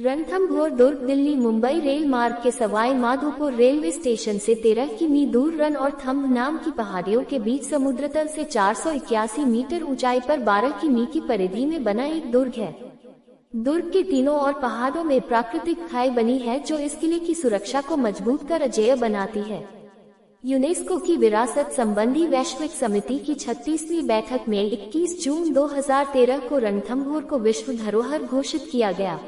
रणथंभौर दुर्ग Delhi Mumbai rail मार्ग के Sawai Madhopur railway station से 13 किमी दूर रन और थंभ नाम की पहाड़ियों के बीच समुद्र तल से 481 मीटर ऊंचाई पर 12 किमी की परिधि में बना एक दुर्ग है। दुर्ग के तीनों और पहाड़ों में प्राकृतिक खाई बनी है जो इस किले की सुरक्षा को मजबूत कर अजेय बनाती है। यूनेस्को की विरासत संबंधी वैश्विक समिति की 36वीं बैठक में 21 जून 2013 को रणथंभौर को विश्व धरोहर घोषित किया गया।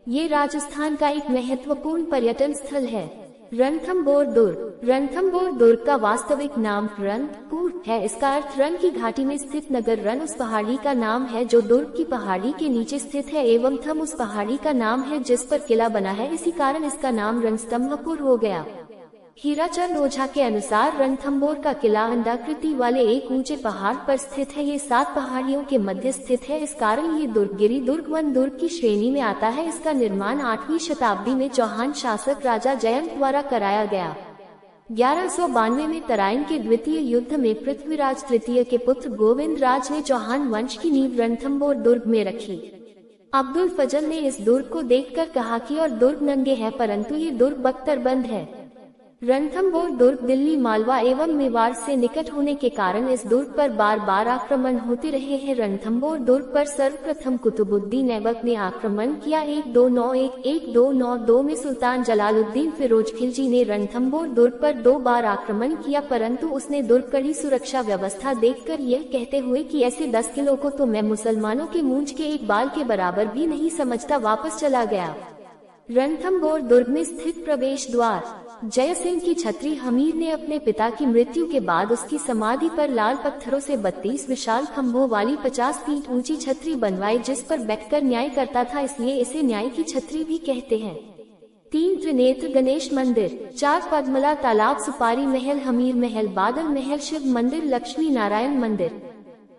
ये राजस्थान का एक महत्वपूर्ण पर्यटन स्थल है। रणथंभौर दुर्ग का वास्तविक नाम रणथंभौर है। इसका अर्थ रण की घाटी में स्थित नगर। रण उस पहाड़ी का नाम है जो दुर्ग की पहाड़ी के नीचे स्थित है एवं थंभ उस पहाड़ी का नाम है जिस पर किला बना है। इसी कारण इसका नाम रणथंभौर हो गया। हीराचंद ओझा के अनुसार रणथंभौर का किला अंडाकृति वाले एक ऊंचे पहाड़ पर स्थित है। ये 7 पहाड़ियों के मध्य स्थित है। इस कारण ये दुर्ग गिरी दुर्ग वन दुर्ग की श्रेणी में आता है। इसका निर्माण 8वीं शताब्दी में चौहान शासक राजा जयंत द्वारा कराया गया। 1192 में तराइन के द्वितीय युद्ध में पृथ्वीराज तृतीय के पुत्र गोविंद राज ने चौहान वंश की नींव रणथंभौर दुर्ग में रखी। अब्दुल फजल ने इस दुर्ग को देखकर कहा कि और दुर्ग नंगे हैं परंतु ये दुर्ग बख्तरबंद है। रणथंभौर दुर्ग दिल्ली मालवा एवं मेवाड़ से निकट होने के कारण इस दुर्ग पर बार बार आक्रमण होते रहे हैं। रणथंभौर दुर्ग पर सर्वप्रथम कुतुबुद्दीन ऐबक ने आक्रमण किया। 1291-1292 में सुल्तान जलालुद्दीन फिरोज खिलजी ने रणथंभौर दुर्ग पर 2 बार आक्रमण किया परंतु उसने दुर्ग कड़ी सुरक्षा व्यवस्था देखकर यह कहते हुए कि ऐसे 10 किलो को तो मैं मुसलमानों के मूंछ के एक बाल के बराबर भी नहीं समझता, वापस चला गया। रणथंभौर दुर्ग में स्थित प्रवेश द्वार। जय सिंह की छत्री हमीर ने अपने पिता की मृत्यु के बाद उसकी समाधि पर लाल पत्थरों से 32 विशाल खंभों वाली 50 फीट ऊंची छतरी बनवाई जिस पर बैठकर न्याय करता था, इसलिए इसे न्याय की छतरी भी कहते हैं। 3 त्रिनेत्र गणेश मंदिर, 4 पद्मला तालाब, सुपारी महल, हमीर महल, बादल महल, शिव मंदिर, लक्ष्मी नारायण मंदिर,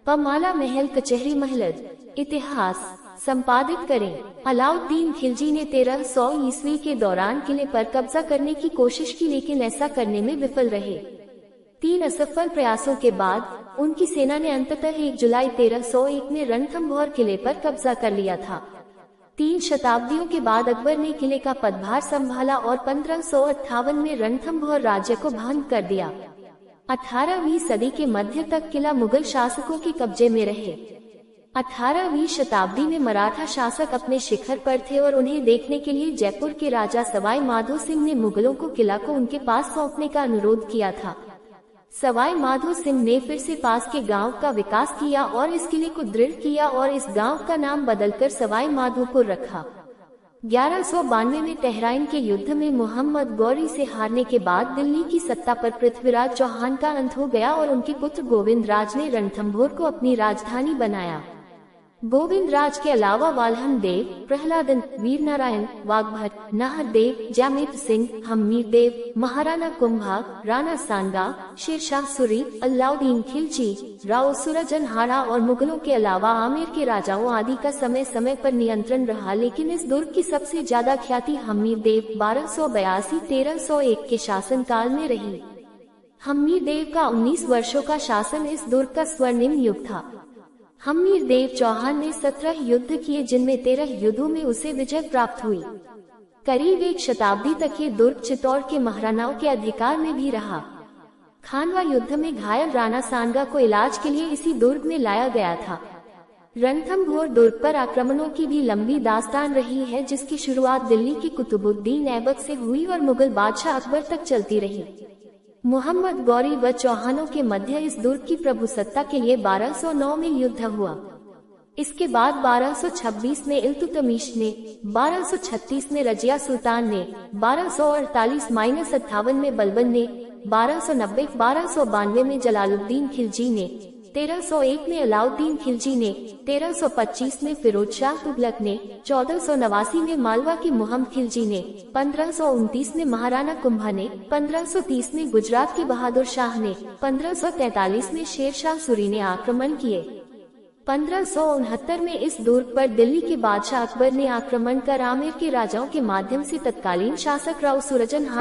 पमाला महल, कचहरी महल। इतिहास संपादित करें। अलाउद्दीन खिलजी ने 1300 ईस्वी के दौरान किले पर कब्जा करने की कोशिश की लेकिन ऐसा करने में विफल रहे। 3 असफल प्रयासों के बाद उनकी सेना ने अंततः 1 जुलाई 1301 में रणथंभौर किले पर कब्जा कर लिया था। 3 शताब्दियों के बाद अकबर ने किले का पदभार संभाला और 1558 में रणथंभौर राज्य को भंग कर दिया। 18वीं सदी के मध्य तक किला मुगल शासकों के कब्जे में रहे। 18वीं शताब्दी में मराठा शासक अपने शिखर पर थे और उन्हें देखने के लिए जयपुर के राजा सवाई माधो सिंह ने मुगलों को किला को उनके पास सौंपने का अनुरोध किया था। सवाई माधो सिंह ने फिर से पास के गांव का विकास किया और इस किले को दृढ़ किया और इस गांव का नाम बदलकर सवाई माधोपुर रखा। 1192 में तेहराइन के युद्ध में मोहम्मद गौरी से हारने के बाद दिल्ली की सत्ता पर पृथ्वीराज चौहान का अंत हो गया और उनके पुत्र गोविंद राज ने रणथंभौर को अपनी राजधानी बनाया। गोविंद राज के अलावा वाल्हन देव, प्रहलादन, वीर नारायण, वाघभट, नाहर देव, जामित सिंह, हमीर देव, महाराणा कुंभा, राणा सांगा, शेरशाह सूरी, अलाउद्दीन खिलजी, राव सूरजनहारा और मुगलों के अलावा आमेर के राजाओं आदि का समय समय पर नियंत्रण रहा, लेकिन इस दुर्ग की सबसे ज्यादा ख्याति हमीर देव 1282-1301 के शासन काल में रही। हमीर देव का 19 वर्षों का शासन इस दुर्ग का स्वर्णिम युग था। हमीर देव चौहान ने 17 युद्ध किए जिनमें 13 युद्धों में उसे विजय प्राप्त हुई। करीब 1 शताब्दी तक ये दुर्ग चित्तौड़ के महाराणाओं के अधिकार में भी रहा। खानवा युद्ध में घायल राणा सांगा को इलाज के लिए इसी दुर्ग में लाया गया था। रणथंभौर दुर्ग पर आक्रमणों की भी लंबी दास्तान रही है जिसकी शुरुआत दिल्ली के कुतुबुद्दीन ऐबक से हुई और मुगल बादशाह अकबर तक चलती रही। मोहम्मद गौरी व चौहानों के मध्य इस दुर्ग की प्रभुसत्ता के लिए 1209 में युद्ध हुआ। इसके बाद 1226 में इल्तुतमिश ने, 1236 में रजिया सुल्तान ने, 1248-58 में बलबन ने, 1290-1292 में जलालुद्दीन खिलजी ने, 1301 में अलाउद्दीन खिलजी ने, 1325 में फिरोज शाह तुगलक ने, 1489 में मालवा के मुहम्मद खिलजी ने, 1529 में महाराणा कुंभा ने, 1530 में गुजरात के बहादुर शाह ने, 1543 में शेरशाह सूरी ने आक्रमण किए। 1569 में इस दुर्ग पर दिल्ली के बादशाह अकबर ने आक्रमण कर आमेर के राजाओं के माध्यम से तत्कालीन शासक राव सूरजनहारा